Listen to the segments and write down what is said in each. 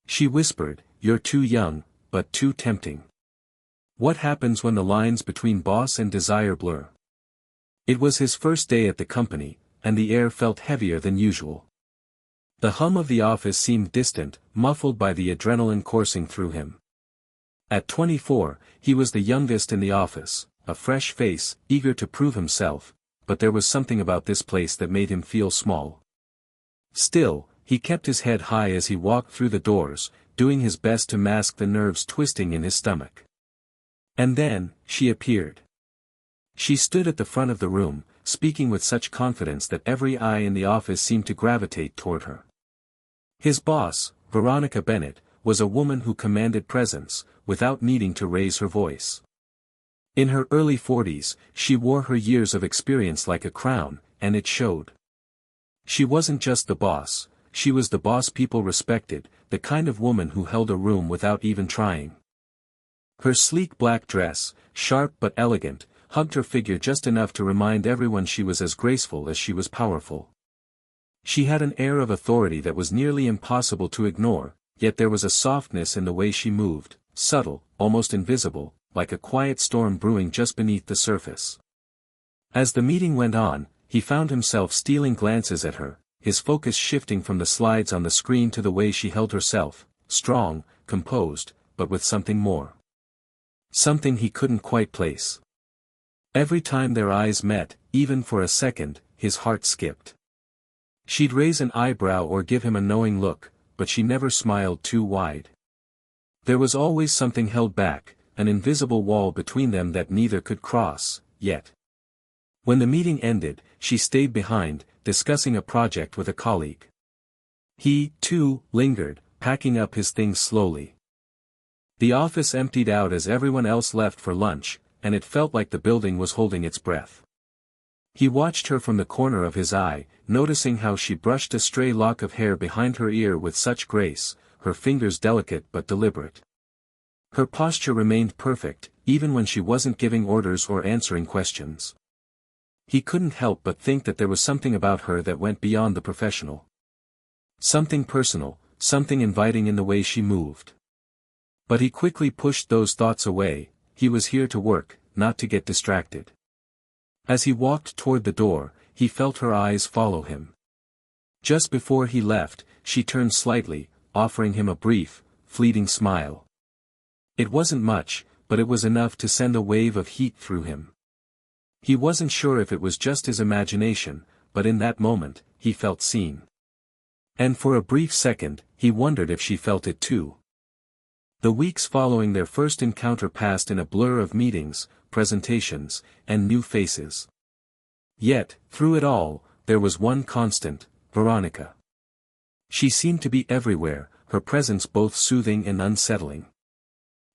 She whispered, "You're too young, but too tempting." What happens when the lines between boss and desire blur? It was his first day at the company, and the air felt heavier than usual. The hum of the office seemed distant, muffled by the adrenaline coursing through him. At 24, he was the youngest in the office, a fresh face, eager to prove himself, but there was something about this place that made him feel small. Still, he kept his head high as he walked through the doors, doing his best to mask the nerves twisting in his stomach. And then, she appeared. She stood at the front of the room, speaking with such confidence that every eye in the office seemed to gravitate toward her. His boss, Veronica Bennett, was a woman who commanded presence, without needing to raise her voice. In her early 40s, she wore her years of experience like a crown, and it showed. She wasn't just the boss, she was the boss people respected, the kind of woman who held a room without even trying. Her sleek black dress, sharp but elegant, hugged her figure just enough to remind everyone she was as graceful as she was powerful. She had an air of authority that was nearly impossible to ignore, yet there was a softness in the way she moved, subtle, almost invisible, like a quiet storm brewing just beneath the surface. As the meeting went on, he found himself stealing glances at her, his focus shifting from the slides on the screen to the way she held herself, strong, composed, but with something more. Something he couldn't quite place. Every time their eyes met, even for a second, his heart skipped. She'd raise an eyebrow or give him a knowing look, but she never smiled too wide. There was always something held back, an invisible wall between them that neither could cross, yet. When the meeting ended, she stayed behind, discussing a project with a colleague. He, too, lingered, packing up his things slowly. The office emptied out as everyone else left for lunch, and it felt like the building was holding its breath. He watched her from the corner of his eye, noticing how she brushed a stray lock of hair behind her ear with such grace, her fingers delicate but deliberate. Her posture remained perfect, even when she wasn't giving orders or answering questions. He couldn't help but think that there was something about her that went beyond the professional. Something personal, something inviting in the way she moved. But he quickly pushed those thoughts away. He was here to work, not to get distracted. As he walked toward the door, he felt her eyes follow him. Just before he left, she turned slightly, offering him a brief, fleeting smile. It wasn't much, but it was enough to send a wave of heat through him. He wasn't sure if it was just his imagination, but in that moment, he felt seen. And for a brief second, he wondered if she felt it too. The weeks following their first encounter passed in a blur of meetings, presentations, and new faces. Yet, through it all, there was one constant, Veronica. She seemed to be everywhere, her presence both soothing and unsettling.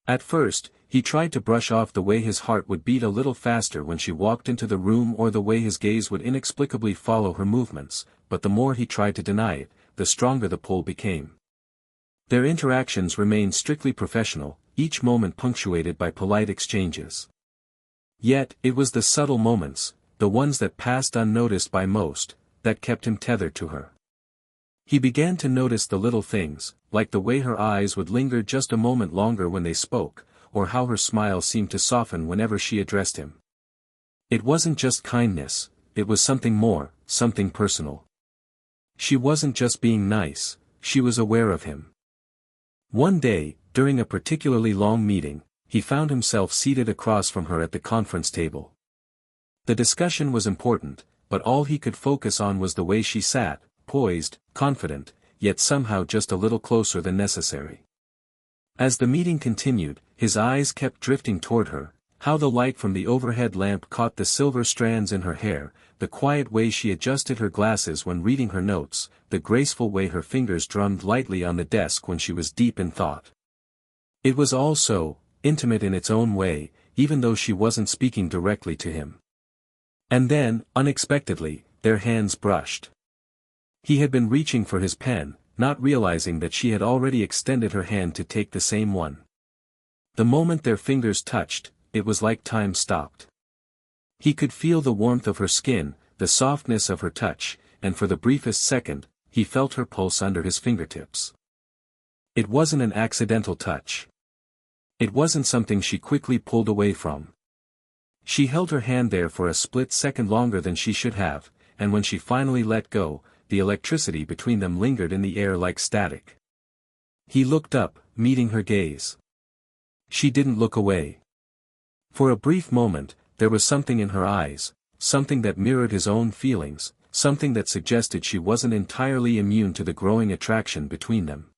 At first, he tried to brush off the way his heart would beat a little faster when she walked into the room or the way his gaze would inexplicably follow her movements, but the more he tried to deny it, the stronger the pull became. Their interactions remained strictly professional, each moment punctuated by polite exchanges. Yet, it was the subtle moments, the ones that passed unnoticed by most, that kept him tethered to her. He began to notice the little things, like the way her eyes would linger just a moment longer when they spoke, or how her smile seemed to soften whenever she addressed him. It wasn't just kindness, it was something more, something personal. She wasn't just being nice, she was aware of him. One day, during a particularly long meeting, he found himself seated across from her at the conference table. The discussion was important, but all he could focus on was the way she sat, poised, confident, yet somehow just a little closer than necessary. As the meeting continued, his eyes kept drifting toward her, how the light from the overhead lamp caught the silver strands in her hair, the quiet way she adjusted her glasses when reading her notes, the graceful way her fingers drummed lightly on the desk when she was deep in thought. It was all so intimate in its own way, even though she wasn't speaking directly to him. And then, unexpectedly, their hands brushed. He had been reaching for his pen, not realizing that she had already extended her hand to take the same one. The moment their fingers touched, it was like time stopped. He could feel the warmth of her skin, the softness of her touch, and for the briefest second, he felt her pulse under his fingertips. It wasn't an accidental touch. It wasn't something she quickly pulled away from. She held her hand there for a split second longer than she should have, and when she finally let go, the electricity between them lingered in the air like static. He looked up, meeting her gaze. She didn't look away. For a brief moment, there was something in her eyes, something that mirrored his own feelings, something that suggested she wasn't entirely immune to the growing attraction between them.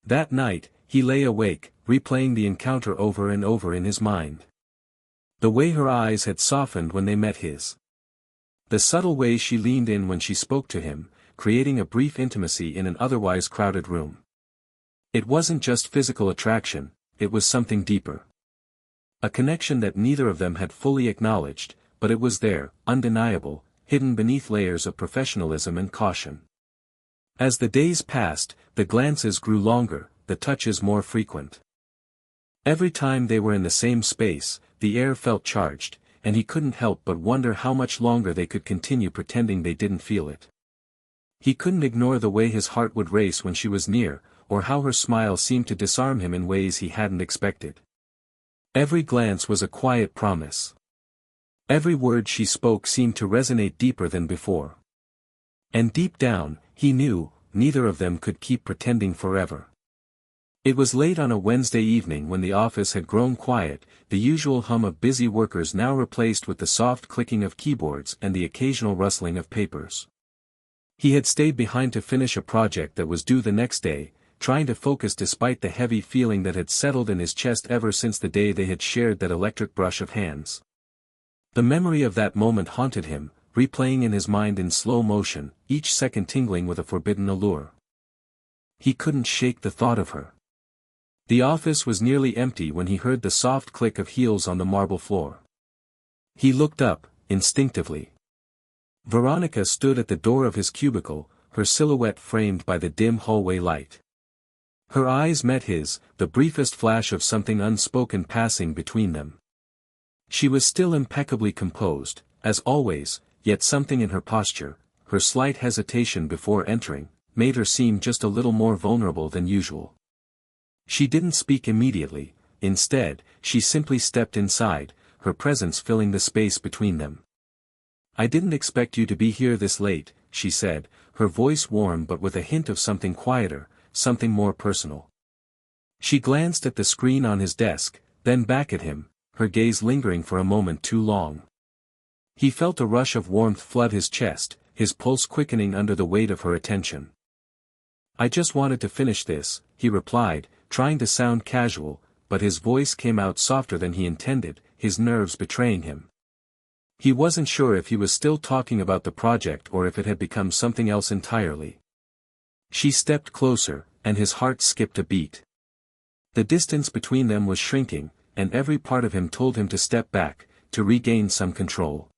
That night, he lay awake, replaying the encounter over and over in his mind. The way her eyes had softened when they met his. The subtle way she leaned in when she spoke to him, creating a brief intimacy in an otherwise crowded room. It wasn't just physical attraction, it was something deeper. A connection that neither of them had fully acknowledged, but it was there, undeniable, hidden beneath layers of professionalism and caution. As the days passed, the glances grew longer, the touches more frequent. Every time they were in the same space, the air felt charged, and he couldn't help but wonder how much longer they could continue pretending they didn't feel it. He couldn't ignore the way his heart would race when she was near, or how her smile seemed to disarm him in ways he hadn't expected. Every glance was a quiet promise. Every word she spoke seemed to resonate deeper than before. And deep down, he knew, neither of them could keep pretending forever. It was late on a Wednesday evening when the office had grown quiet, the usual hum of busy workers now replaced with the soft clicking of keyboards and the occasional rustling of papers. He had stayed behind to finish a project that was due the next day, trying to focus despite the heavy feeling that had settled in his chest ever since the day they had shared that electric brush of hands. The memory of that moment haunted him, replaying in his mind in slow motion, each second tingling with a forbidden allure. He couldn't shake the thought of her. The office was nearly empty when he heard the soft click of heels on the marble floor. He looked up, instinctively. Veronica stood at the door of his cubicle, her silhouette framed by the dim hallway light. Her eyes met his, the briefest flash of something unspoken passing between them. She was still impeccably composed, as always, yet something in her posture, her slight hesitation before entering, made her seem just a little more vulnerable than usual. She didn't speak immediately, instead, she simply stepped inside, her presence filling the space between them. "I didn't expect you to be here this late," she said, her voice warm but with a hint of something quieter, something more personal. She glanced at the screen on his desk, then back at him, her gaze lingering for a moment too long. He felt a rush of warmth flood his chest, his pulse quickening under the weight of her attention. "I just wanted to finish this," he replied, trying to sound casual, but his voice came out softer than he intended, his nerves betraying him. He wasn't sure if he was still talking about the project or if it had become something else entirely. She stepped closer, and his heart skipped a beat. The distance between them was shrinking, and every part of him told him to step back, to regain some control.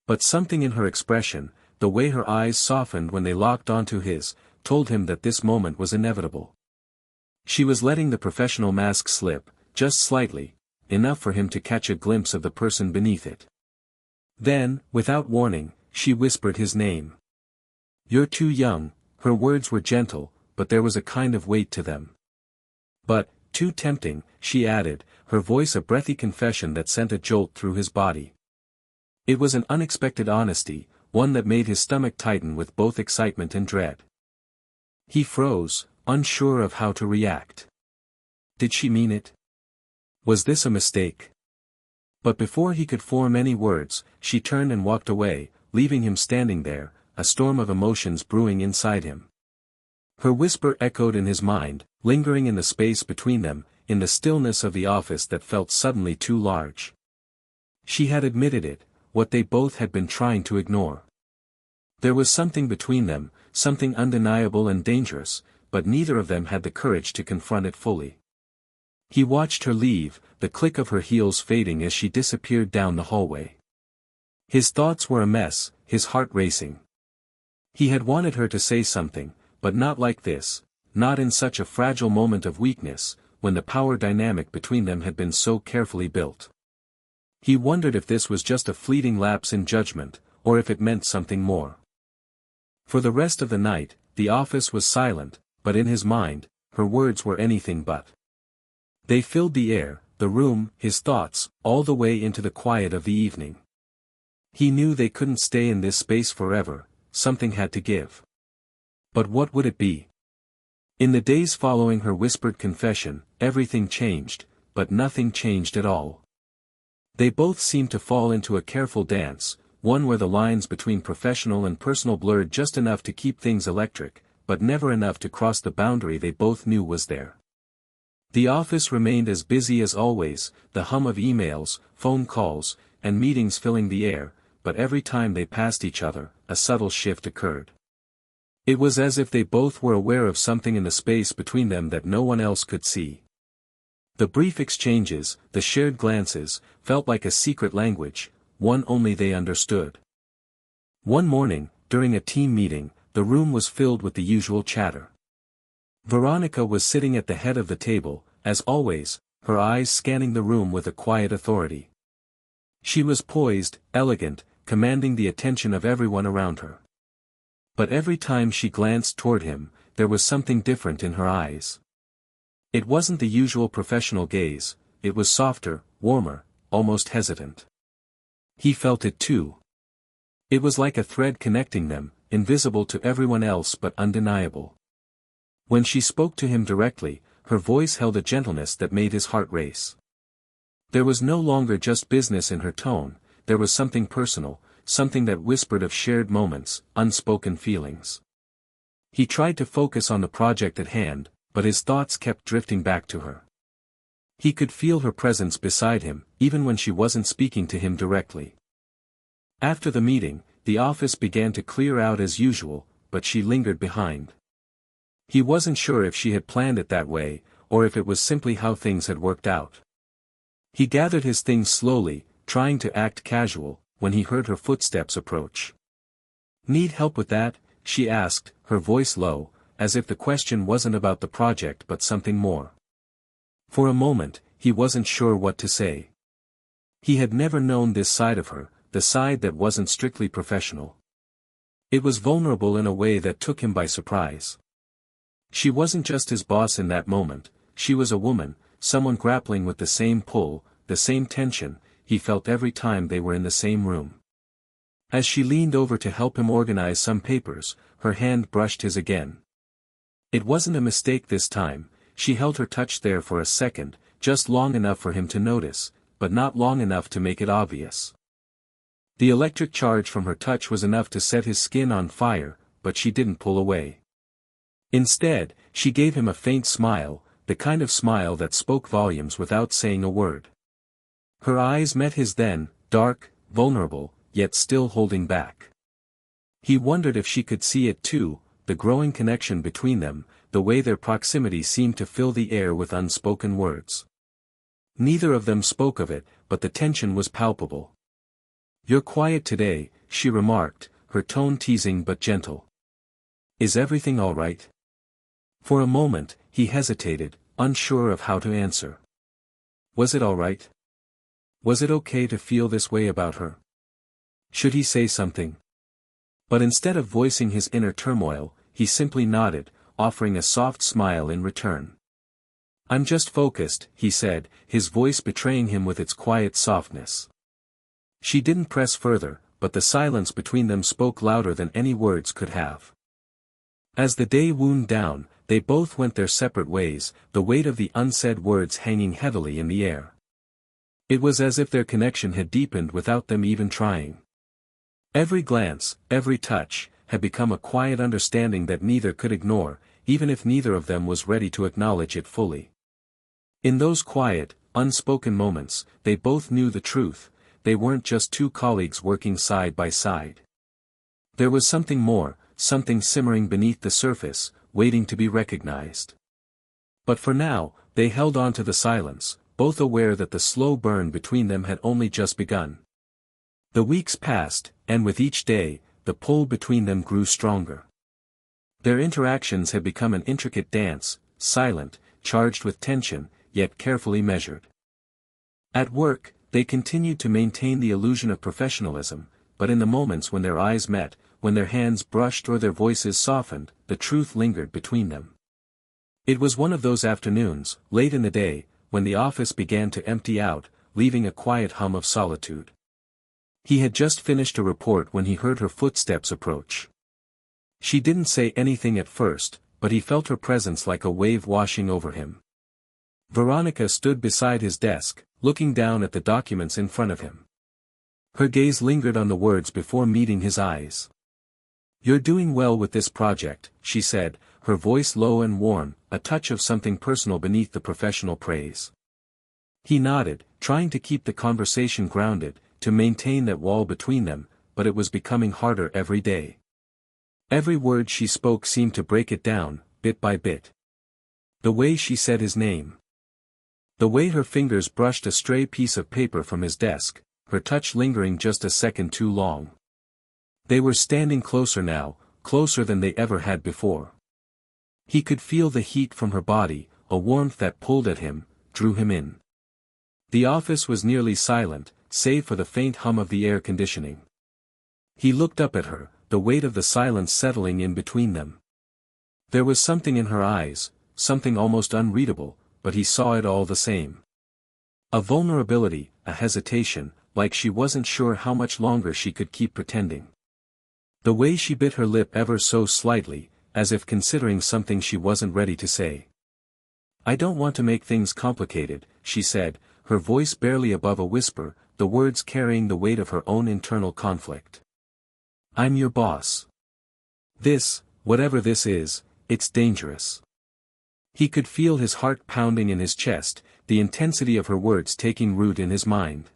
But something in her expression, the way her eyes softened when they locked onto his, told him that this moment was inevitable. She was letting the professional mask slip, just slightly, enough for him to catch a glimpse of the person beneath it. Then, without warning, she whispered his name. "You're too young." Her words were gentle, but there was a kind of weight to them. "But, too tempting," she added, her voice a breathy confession that sent a jolt through his body. It was an unexpected honesty, one that made his stomach tighten with both excitement and dread. He froze, unsure of how to react. Did she mean it? Was this a mistake? But before he could form any words, she turned and walked away, leaving him standing there, a storm of emotions brewing inside him. Her whisper echoed in his mind, lingering in the space between them, in the stillness of the office that felt suddenly too large. She had admitted it, what they both had been trying to ignore. There was something between them, something undeniable and dangerous, but neither of them had the courage to confront it fully. He watched her leave, the click of her heels fading as she disappeared down the hallway. His thoughts were a mess, his heart racing. He had wanted her to say something, but not like this, not in such a fragile moment of weakness, when the power dynamic between them had been so carefully built. He wondered if this was just a fleeting lapse in judgment, or if it meant something more. For the rest of the night, the office was silent, but in his mind, her words were anything but. They filled the air, the room, his thoughts, all the way into the quiet of the evening. He knew they couldn't stay in this space forever, something had to give. But what would it be? In the days following her whispered confession, everything changed, but nothing changed at all. They both seemed to fall into a careful dance, one where the lines between professional and personal blurred just enough to keep things electric, but never enough to cross the boundary they both knew was there. The office remained as busy as always, the hum of emails, phone calls, and meetings filling the air, but every time they passed each other, a subtle shift occurred. It was as if they both were aware of something in the space between them that no one else could see. The brief exchanges, the shared glances, felt like a secret language, one only they understood. One morning, during a team meeting, the room was filled with the usual chatter. Veronica was sitting at the head of the table, as always, her eyes scanning the room with a quiet authority. She was poised, elegant, commanding the attention of everyone around her. But every time she glanced toward him, there was something different in her eyes. It wasn't the usual professional gaze, it was softer, warmer, almost hesitant. He felt it too. It was like a thread connecting them, invisible to everyone else but undeniable. When she spoke to him directly, her voice held a gentleness that made his heart race. There was no longer just business in her tone, there was something personal, something that whispered of shared moments, unspoken feelings. He tried to focus on the project at hand, but his thoughts kept drifting back to her. He could feel her presence beside him, even when she wasn't speaking to him directly. After the meeting, the office began to clear out as usual, but she lingered behind. He wasn't sure if she had planned it that way, or if it was simply how things had worked out. He gathered his things slowly, trying to act casual, when he heard her footsteps approach. "Need help with that?" she asked, her voice low, as if the question wasn't about the project but something more. For a moment, he wasn't sure what to say. He had never known this side of her, the side that wasn't strictly professional. It was vulnerable in a way that took him by surprise. She wasn't just his boss in that moment, she was a woman, someone grappling with the same pull, the same tension, he felt every time they were in the same room. As she leaned over to help him organize some papers, her hand brushed his again. It wasn't a mistake this time, she held her touch there for a second, just long enough for him to notice, but not long enough to make it obvious. The electric charge from her touch was enough to set his skin on fire, but she didn't pull away. Instead, she gave him a faint smile, the kind of smile that spoke volumes without saying a word. Her eyes met his then, dark, vulnerable, yet still holding back. He wondered if she could see it too, the growing connection between them, the way their proximity seemed to fill the air with unspoken words. Neither of them spoke of it, but the tension was palpable. "You're quiet today," she remarked, her tone teasing but gentle. "Is everything all right?" For a moment, he hesitated, unsure of how to answer. Was it all right? Was it okay to feel this way about her? Should he say something? But instead of voicing his inner turmoil, he simply nodded, offering a soft smile in return. "I'm just focused," he said, his voice betraying him with its quiet softness. She didn't press further, but the silence between them spoke louder than any words could have. As the day wound down, they both went their separate ways, the weight of the unsaid words hanging heavily in the air. It was as if their connection had deepened without them even trying. Every glance, every touch, had become a quiet understanding that neither could ignore, even if neither of them was ready to acknowledge it fully. In those quiet, unspoken moments, they both knew the truth, they weren't just two colleagues working side by side. There was something more, something simmering beneath the surface, waiting to be recognized. But for now, they held on to the silence, both aware that the slow burn between them had only just begun. The weeks passed, and with each day, the pull between them grew stronger. Their interactions had become an intricate dance, silent, charged with tension, yet carefully measured. At work, they continued to maintain the illusion of professionalism, but in the moments when their eyes met, when their hands brushed or their voices softened, the truth lingered between them. It was one of those afternoons, late in the day, when the office began to empty out, leaving a quiet hum of solitude. He had just finished a report when he heard her footsteps approach. She didn't say anything at first, but he felt her presence like a wave washing over him. Veronica stood beside his desk, looking down at the documents in front of him. Her gaze lingered on the words before meeting his eyes. "You're doing well with this project," she said, her voice low and warm, a touch of something personal beneath the professional praise. He nodded, trying to keep the conversation grounded, to maintain that wall between them, but it was becoming harder every day. Every word she spoke seemed to break it down, bit by bit. The way she said his name. The way her fingers brushed a stray piece of paper from his desk, her touch lingering just a second too long. They were standing closer now, closer than they ever had before. He could feel the heat from her body, a warmth that pulled at him, drew him in. The office was nearly silent, save for the faint hum of the air conditioning. He looked up at her, the weight of the silence settling in between them. There was something in her eyes, something almost unreadable, but he saw it all the same. A vulnerability, a hesitation, like she wasn't sure how much longer she could keep pretending. The way she bit her lip ever so slightly, as if considering something she wasn't ready to say. "I don't want to make things complicated," she said, her voice barely above a whisper, the words carrying the weight of her own internal conflict. "I'm your boss. This, whatever this is, it's dangerous." He could feel his heart pounding in his chest, the intensity of her words taking root in his mind.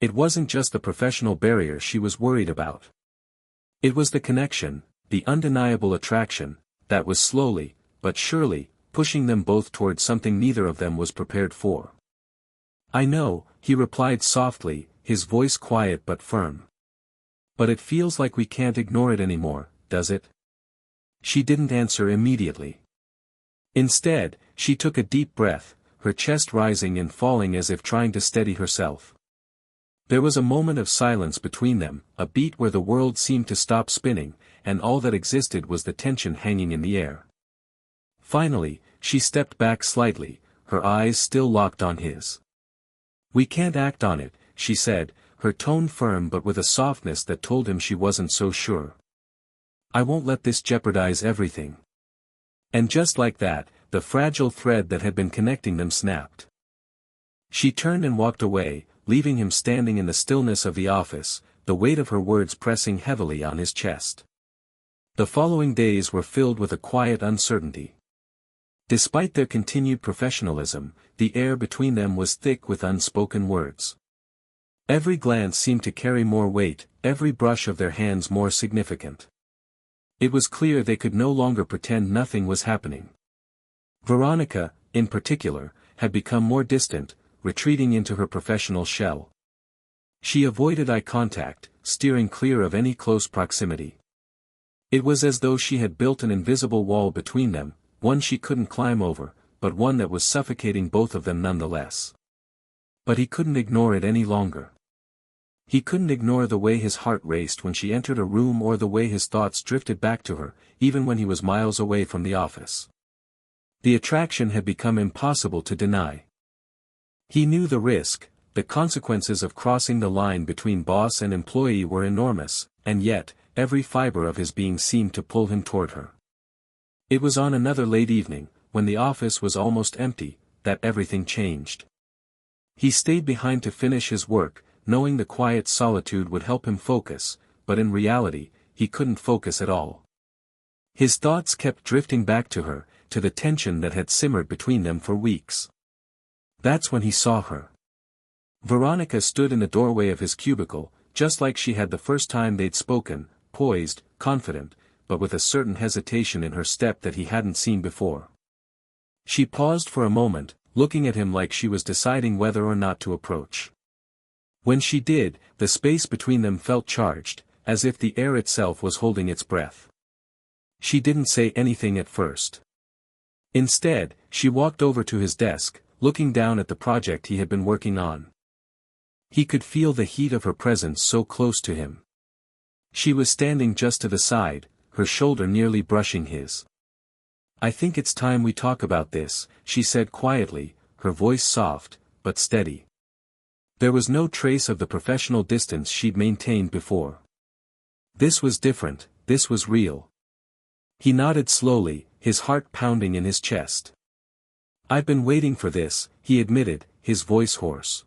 It wasn't just the professional barrier she was worried about. It was the connection, the undeniable attraction, that was slowly, but surely, pushing them both toward something neither of them was prepared for. "I know," he replied softly, his voice quiet but firm. "But it feels like we can't ignore it anymore, does it?" She didn't answer immediately. Instead, she took a deep breath, her chest rising and falling as if trying to steady herself. There was a moment of silence between them, a beat where the world seemed to stop spinning, and all that existed was the tension hanging in the air. Finally, she stepped back slightly, her eyes still locked on his. "We can't act on it," she said, her tone firm but with a softness that told him she wasn't so sure. "I won't let this jeopardize everything." And just like that, the fragile thread that had been connecting them snapped. She turned and walked away, leaving him standing in the stillness of the office, the weight of her words pressing heavily on his chest. The following days were filled with a quiet uncertainty. Despite their continued professionalism, the air between them was thick with unspoken words. Every glance seemed to carry more weight, every brush of their hands more significant. It was clear they could no longer pretend nothing was happening. Veronica, in particular, had become more distant, retreating into her professional shell. She avoided eye contact, steering clear of any close proximity. It was as though she had built an invisible wall between them, one she couldn't climb over, but one that was suffocating both of them nonetheless. But he couldn't ignore it any longer. He couldn't ignore the way his heart raced when she entered a room or the way his thoughts drifted back to her, even when he was miles away from the office. The attraction had become impossible to deny. He knew the risk, the consequences of crossing the line between boss and employee were enormous, and yet, every fiber of his being seemed to pull him toward her. It was on another late evening, when the office was almost empty, that everything changed. He stayed behind to finish his work, knowing the quiet solitude would help him focus, but in reality, he couldn't focus at all. His thoughts kept drifting back to her, to the tension that had simmered between them for weeks. That's when he saw her. Veronica stood in the doorway of his cubicle, just like she had the first time they'd spoken, poised, confident, but with a certain hesitation in her step that he hadn't seen before. She paused for a moment, looking at him like she was deciding whether or not to approach. When she did, the space between them felt charged, as if the air itself was holding its breath. She didn't say anything at first. Instead, she walked over to his desk, looking down at the project he had been working on. He could feel the heat of her presence so close to him. She was standing just to the side, her shoulder nearly brushing his. I think it's time we talk about this, she said quietly, her voice soft, but steady. There was no trace of the professional distance she'd maintained before. This was different, this was real. He nodded slowly, his heart pounding in his chest. I've been waiting for this, he admitted, his voice hoarse.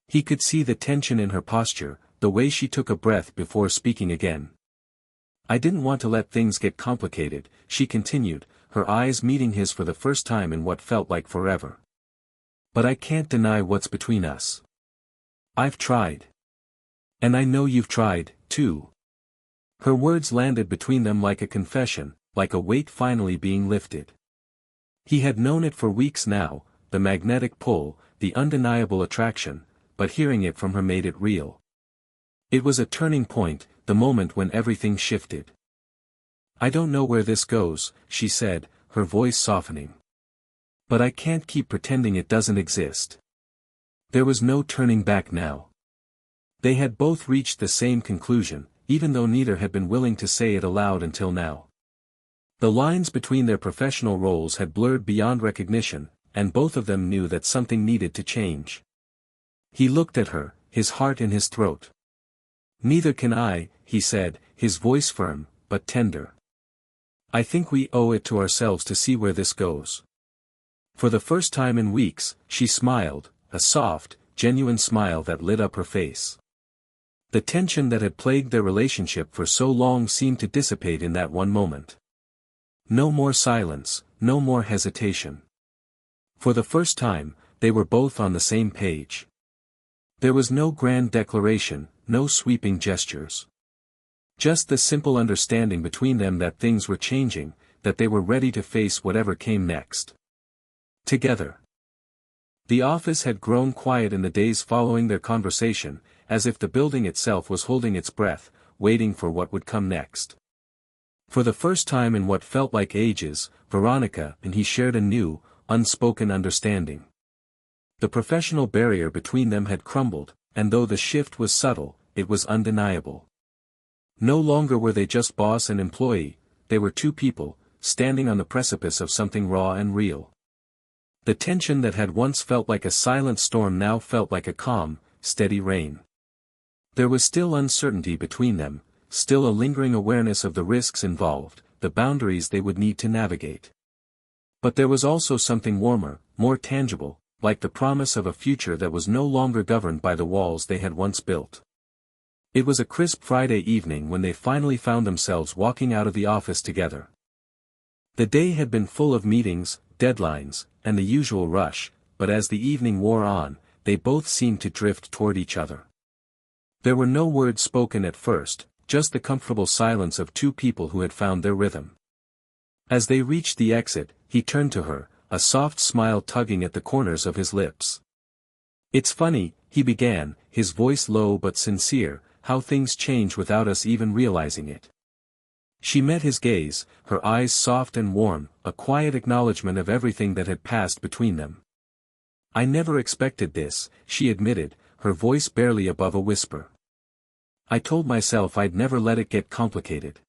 He could see the tension in her posture, the way she took a breath before speaking again. I didn't want to let things get complicated, she continued, her eyes meeting his for the first time in what felt like forever. But I can't deny what's between us. I've tried. And I know you've tried, too. Her words landed between them like a confession, like a weight finally being lifted. He had known it for weeks now, the magnetic pull, the undeniable attraction, but hearing it from her made it real. It was a turning point, the moment when everything shifted. I don't know where this goes, she said, her voice softening. But I can't keep pretending it doesn't exist. There was no turning back now. They had both reached the same conclusion, even though neither had been willing to say it aloud until now. The lines between their professional roles had blurred beyond recognition, and both of them knew that something needed to change. He looked at her, his heart in his throat. Neither can I, he said, his voice firm, but tender. I think we owe it to ourselves to see where this goes. For the first time in weeks, she smiled, a soft, genuine smile that lit up her face. The tension that had plagued their relationship for so long seemed to dissipate in that one moment. No more silence, no more hesitation. For the first time, they were both on the same page. There was no grand declaration, no sweeping gestures. Just the simple understanding between them that things were changing, that they were ready to face whatever came next. Together. The office had grown quiet in the days following their conversation, as if the building itself was holding its breath, waiting for what would come next. For the first time in what felt like ages, Veronica and he shared a new, unspoken understanding. The professional barrier between them had crumbled, and though the shift was subtle, it was undeniable. No longer were they just boss and employee, they were two people, standing on the precipice of something raw and real. The tension that had once felt like a silent storm now felt like a calm, steady rain. There was still uncertainty between them, still a lingering awareness of the risks involved, the boundaries they would need to navigate. But there was also something warmer, more tangible, like the promise of a future that was no longer governed by the walls they had once built. It was a crisp Friday evening when they finally found themselves walking out of the office together. The day had been full of meetings, deadlines, and the usual rush, but as the evening wore on, they both seemed to drift toward each other. There were no words spoken at first, just the comfortable silence of two people who had found their rhythm. As they reached the exit, he turned to her, a soft smile tugging at the corners of his lips. It's funny, he began, his voice low but sincere, how things change without us even realizing it. She met his gaze, her eyes soft and warm, a quiet acknowledgement of everything that had passed between them. I never expected this, she admitted, her voice barely above a whisper. I told myself I'd never let it get complicated.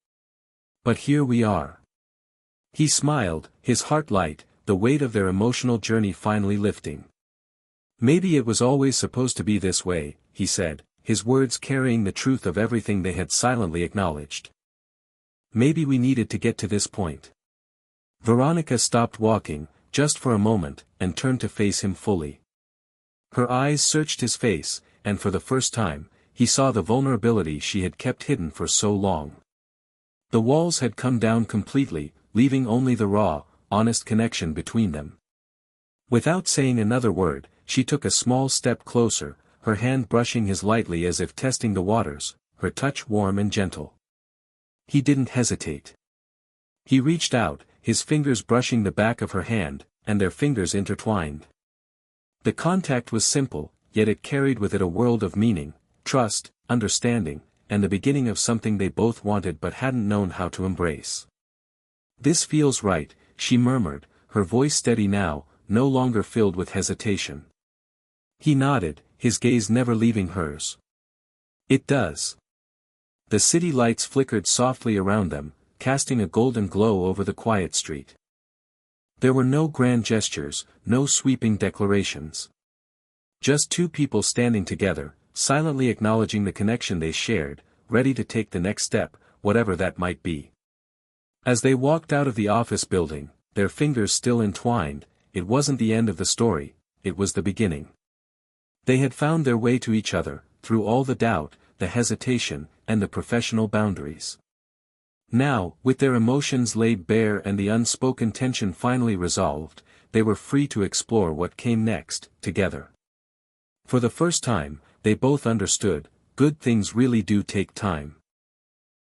But here we are. He smiled, his heart light, the weight of their emotional journey finally lifting. Maybe it was always supposed to be this way, he said, his words carrying the truth of everything they had silently acknowledged. Maybe we needed to get to this point. Veronica stopped walking, just for a moment, and turned to face him fully. Her eyes searched his face, and for the first time, he saw the vulnerability she had kept hidden for so long. The walls had come down completely, leaving only the raw, honest connection between them. Without saying another word, she took a small step closer, her hand brushing his lightly as if testing the waters, her touch warm and gentle. He didn't hesitate. He reached out, his fingers brushing the back of her hand, and their fingers intertwined. The contact was simple, yet it carried with it a world of meaning, trust, understanding, and the beginning of something they both wanted but hadn't known how to embrace. This feels right, she murmured, her voice steady now, no longer filled with hesitation. He nodded, his gaze never leaving hers. It does. The city lights flickered softly around them, casting a golden glow over the quiet street. There were no grand gestures, no sweeping declarations. Just two people standing together, silently acknowledging the connection they shared, ready to take the next step, whatever that might be. As they walked out of the office building, their fingers still entwined, it wasn't the end of the story, it was the beginning. They had found their way to each other, through all the doubt, the hesitation, and the professional boundaries. Now, with their emotions laid bare and the unspoken tension finally resolved, they were free to explore what came next, together. For the first time, they both understood, good things really do take time.